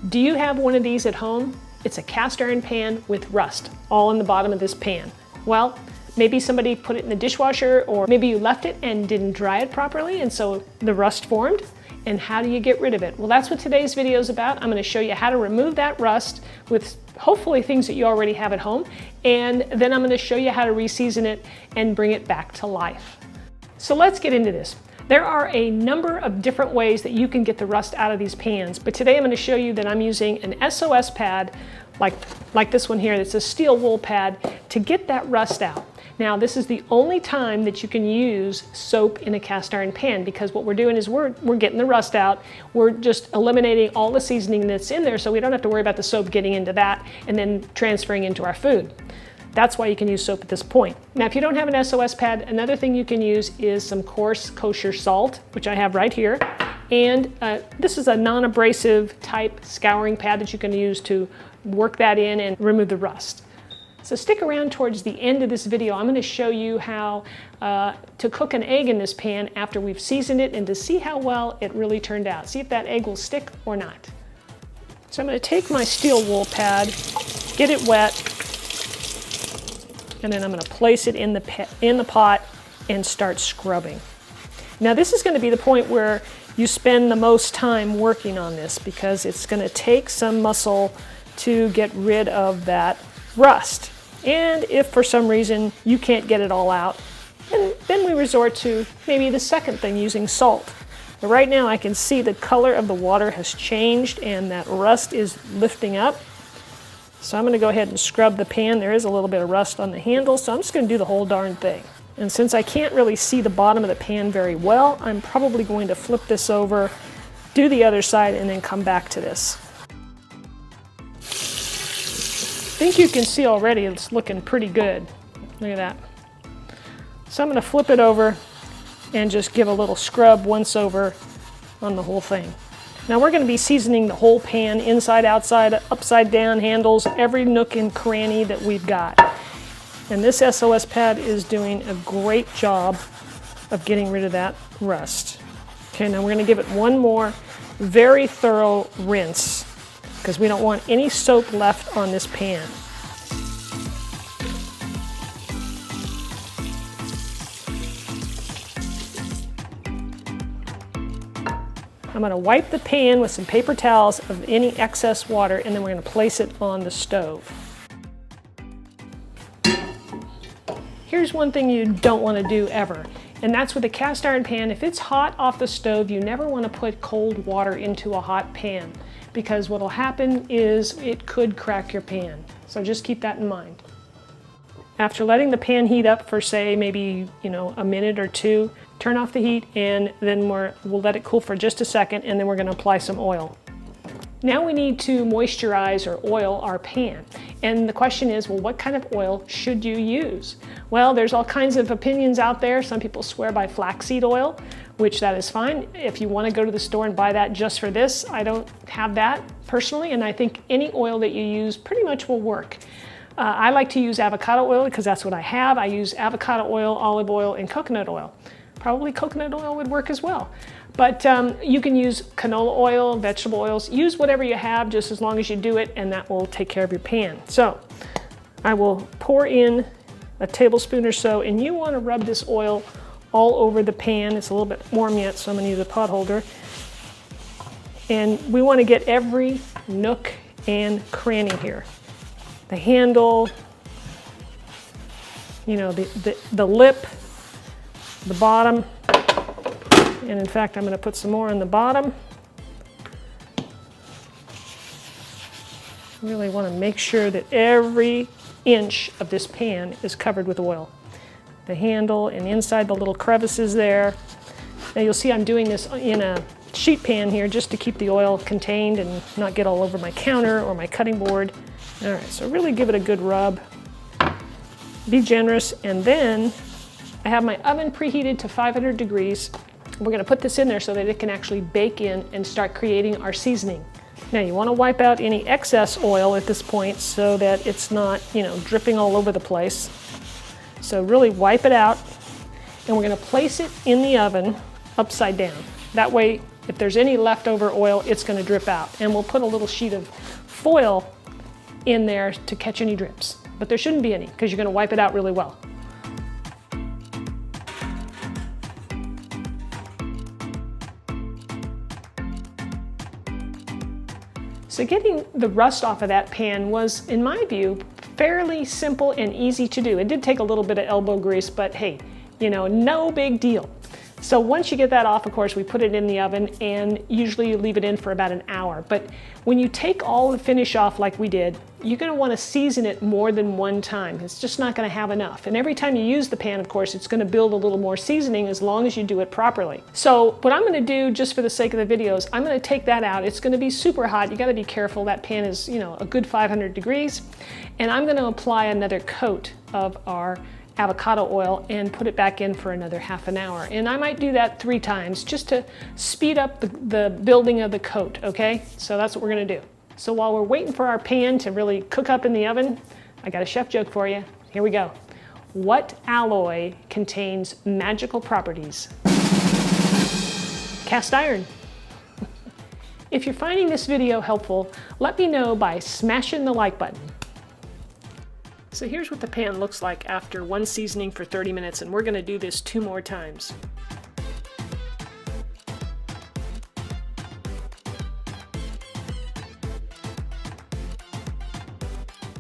Do you have one of these at home? It's a cast iron pan with rust all in the bottom of this pan. Well, maybe somebody put it in the dishwasher, or maybe you left it and didn't dry it properly and so the rust formed. And how do you get rid of it? Well, that's what today's video is about. I'm going to show you how to remove that rust with hopefully things that you already have at home. And then I'm going to show you how to reseason it and bring it back to life. So let's get into this. There are a number of different ways that you can get the rust out of these pans, but today I'm going to show you that I'm using an SOS pad like this one here. That's a steel wool pad to get that rust out. Now, this is the only time that you can use soap in a cast iron pan, because what we're doing is we're getting the rust out. We're just eliminating all the seasoning that's in there, so we don't have to worry about the soap getting into that and then transferring into our food. That's why you can use soap at this point. Now, if you don't have an SOS pad, another thing you can use is some coarse kosher salt, which I have right here. And this is a non-abrasive type scouring pad that you can use to work that in and remove the rust. So stick around towards the end of this video. I'm going to show you how to cook an egg in this pan after we've seasoned it, and to see how well it really turned out. See if that egg will stick or not. So I'm going to take my steel wool pad, get it wet, and then I'm going to place it in the pot and start scrubbing. Now, this is going to be the point where you spend the most time working on this, because it's going to take some muscle to get rid of that rust. And if for some reason you can't get it all out, and then we resort to maybe the second thing, using salt. But right now I can see the color of the water has changed and that rust is lifting up. So I'm going to go ahead and scrub the pan. There is a little bit of rust on the handle, so I'm just going to do the whole darn thing. And since I can't really see the bottom of the pan very well, I'm probably going to flip this over, do the other side, and then come back to this. I think you can see already it's looking pretty good. Look at that. So I'm going to flip it over and just give a little scrub once over on the whole thing. Now we're going to be seasoning the whole pan, inside, outside, upside down, handles, every nook and cranny that we've got. And this SOS pad is doing a great job of getting rid of that rust. Okay, now we're going to give it one more very thorough rinse, because we don't want any soap left on this pan. I'm going to wipe the pan with some paper towels of any excess water, and then we're going to place it on the stove. Here's one thing you don't want to do ever, and that's with a cast iron pan. If it's hot off the stove, you never want to put cold water into a hot pan, because what will happen is it could crack your pan. So just keep that in mind. After letting the pan heat up for, say, maybe a minute or two, turn off the heat, and then we'll let it cool for just a second, and then we're going to apply some oil. Now we need to moisturize or oil our pan. And the question is, well, what kind of oil should you use? Well, there's all kinds of opinions out there. Some people swear by flaxseed oil, which that is fine. If you want to go to the store and buy that just for this, I don't have that personally, and I think any oil that you use pretty much will work. I like to use avocado oil because that's what I have. I use avocado oil, olive oil, and coconut oil. Probably coconut oil would work as well. But you can use canola oil, vegetable oils. Use whatever you have, just as long as you do it, and that will take care of your pan. So I will pour in a tablespoon or so, and you want to rub this oil all over the pan. It's a little bit warm yet, so I'm going to use a pot holder. And we want to get every nook and cranny here. The handle, the lip, the bottom, and in fact I'm going to put some more on the bottom. Really want to make sure that every inch of this pan is covered with oil. The handle and inside the little crevices there. Now you'll see I'm doing this in a sheet pan here just to keep the oil contained and not get all over my counter or my cutting board. All right, so really give it a good rub. Be generous, and then I have my oven preheated to 500 degrees. We're going to put this in there so that it can actually bake in and start creating our seasoning. Now you want to wipe out any excess oil at this point so that it's not, dripping all over the place. So really wipe it out, and we're going to place it in the oven upside down. That way If there's any leftover oil, it's going to drip out. And we'll put a little sheet of foil in there to catch any drips. But there shouldn't be any because you're going to wipe it out really well. So getting the rust off of that pan was, in my view, fairly simple and easy to do. It did take a little bit of elbow grease, but hey, you know, no big deal. So once you get that off, of course, we put it in the oven, and usually you leave it in for about an hour. But when you take all the finish off like we did, you're going to want to season it more than one time. It's just not going to have enough. And every time you use the pan, of course, it's going to build a little more seasoning as long as you do it properly. So what I'm going to do, just for the sake of the videos, I'm going to take that out. It's going to be super hot. You got to be careful. That pan is, you know, a good 500 degrees. And I'm going to apply another coat of our avocado oil and put it back in for another half an hour. And I might do that 3 times just to speed up the building of the coat, okay? So that's what we're gonna do. So while we're waiting for our pan to really cook up in the oven, I got a chef joke for you. Here we go. What alloy contains magical properties? Cast iron. If you're finding this video helpful, let me know by smashing the like button. So here's what the pan looks like after one seasoning for 30 minutes, and we're going to do this 2 more times.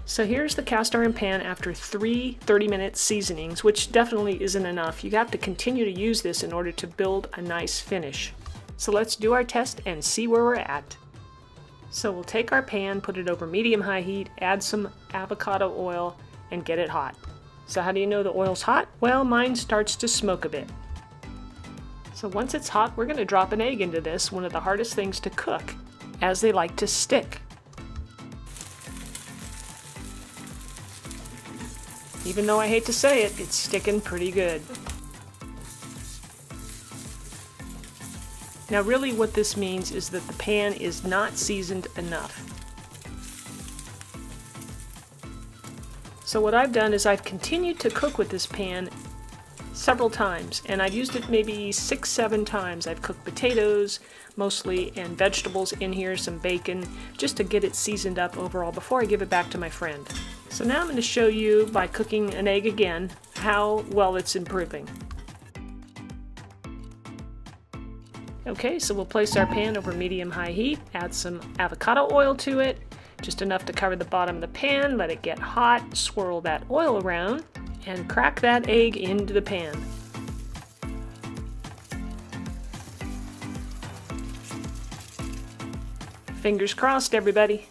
So here's the cast iron pan after 3 30-minute seasonings, which definitely isn't enough. You have to continue to use this in order to build a nice finish. So let's do our test and see where we're at. So we'll take our pan, put it over medium-high heat, add some avocado oil, and get it hot. So how do you know the oil's hot? Well, mine starts to smoke a bit. So once it's hot, we're going to drop an egg into this, one of the hardest things to cook, as they like to stick. Even though I hate to say it, it's sticking pretty good. Now really what this means is that the pan is not seasoned enough. So what I've done is I've continued to cook with this pan several times, and I've used it maybe 6-7 times. I've cooked potatoes mostly and vegetables in here, some bacon, just to get it seasoned up overall before I give it back to my friend. So now I'm going to show you by cooking an egg again how well it's improving. Okay, so we'll place our pan over medium-high heat, add some avocado oil to it, just enough to cover the bottom of the pan, let it get hot, swirl that oil around, and crack that egg into the pan. Fingers crossed, everybody.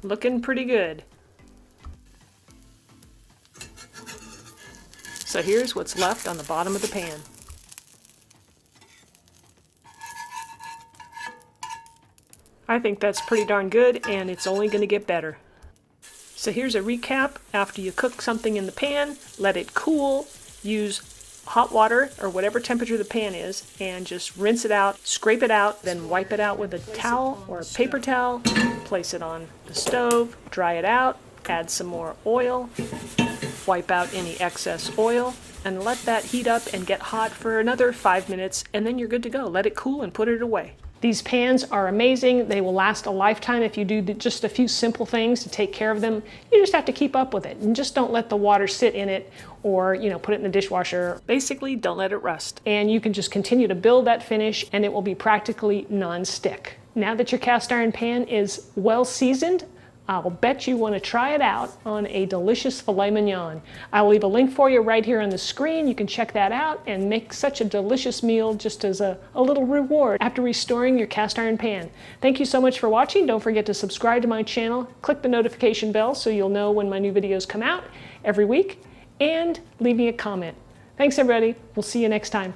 Looking pretty good. So here's what's left on the bottom of the pan. I think that's pretty darn good, and it's only going to get better. So here's a recap. After you cook something in the pan, let it cool, use hot water or whatever temperature the pan is, and just rinse it out, scrape it out, then wipe it out with a towel or a paper towel, place it on the stove, dry it out, add some more oil, wipe out any excess oil, and let that heat up and get hot for another 5 minutes, and then you're good to go. Let it cool and put it away. These pans are amazing. They will last a lifetime if you do just a few simple things to take care of them. You just have to keep up with it, and just don't let the water sit in it or, you know, put it in the dishwasher. Basically, don't let it rust. And you can just continue to build that finish, and it will be practically non-stick. Now that your cast iron pan is well seasoned, I'll bet you want to try it out on a delicious filet mignon. I'll leave a link for you right here on the screen. You can check that out and make such a delicious meal just as a little reward after restoring your cast iron pan. Thank you so much for watching. Don't forget to subscribe to my channel. Click the notification bell so you'll know when my new videos come out every week, and leave me a comment. Thanks everybody. We'll see you next time.